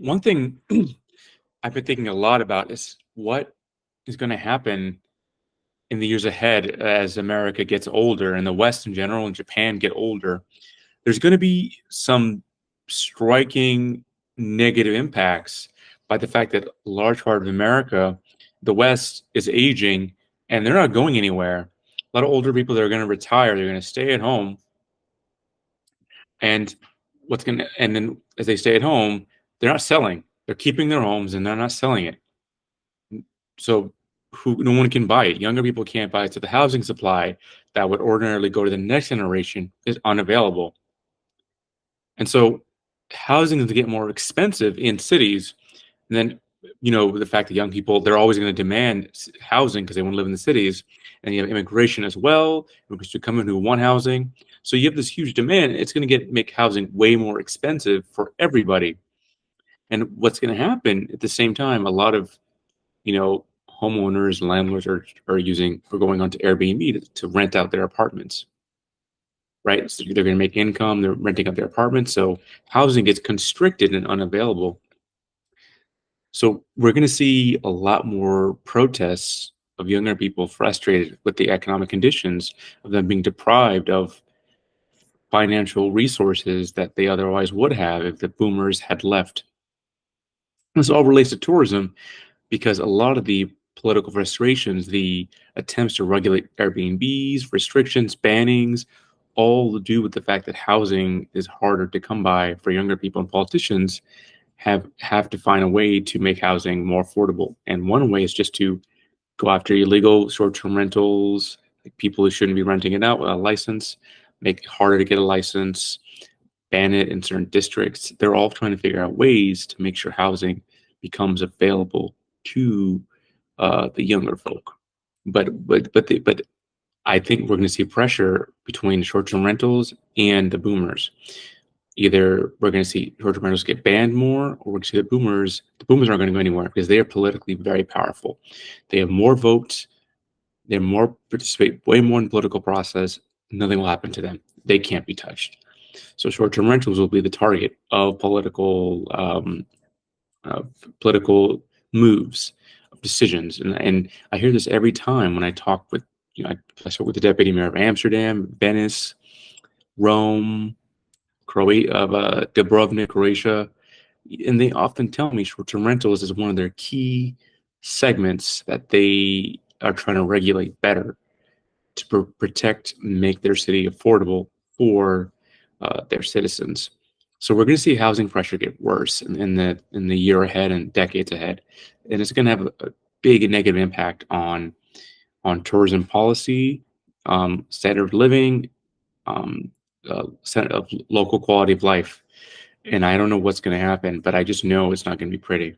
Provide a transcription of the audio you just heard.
One thing I've been thinking a lot about is what is going to happen in the years ahead as America gets older and the West in general and Japan get older. There's going to be some striking negative impacts by the fact that a large part of America, the West, is aging and they're not going anywhere. A lot of older people that are going to retire, they're going to stay at home. And and then as they stay at home, they're not selling. They're keeping their homes and they're not selling it. So no one can buy it. Younger people can't buy it. So the housing supply that would ordinarily go to the next generation is unavailable. And so housing is to get more expensive in cities. And then, the fact that young people, they're always going to demand housing because they want to live in the cities. And you have immigration as well, immigrants who come in who want housing. So you have this huge demand. It's going to make housing way more expensive for everybody. And what's going to happen at the same time, a lot of homeowners and landlords are going onto Airbnb to rent out their apartments, right? So they're going to make income, they're renting out their apartments. So housing gets constricted and unavailable. So we're going to see a lot more protests of younger people frustrated with the economic conditions of them being deprived of financial resources that they otherwise would have if the boomers had left. This all relates to tourism because a lot of the political frustrations, the attempts to regulate Airbnbs, restrictions, bannings, all to do with the fact that housing is harder to come by for younger people, and politicians have to find a way to make housing more affordable. And one way is just to go after illegal short-term rentals, like people who shouldn't be renting it out without a license, make it harder to get a license, ban it in certain districts. They're all trying to figure out ways to make sure housing becomes available to the younger folk. But I think we're going to see pressure between short-term rentals and the boomers. Either we're going to see short-term rentals get banned more, or we're going to see the boomers. The boomers aren't going to go anywhere because they are politically very powerful. They have more votes. They're more participate way more in the political process. Nothing will happen to them. They can't be touched. So short-term rentals will be the target of political moves, of decisions, and I hear this every time when I talk with I spoke with the deputy mayor of Amsterdam, Venice, Rome, Dubrovnik, Croatia, and they often tell me short-term rentals is one of their key segments that they are trying to regulate better to protect, make their city affordable for their citizens. So we're going to see housing pressure get worse in the year ahead and decades ahead, and it's going to have a big negative impact on tourism policy, standard of living, of local quality of life. And I don't know what's going to happen, but I just know it's not going to be pretty.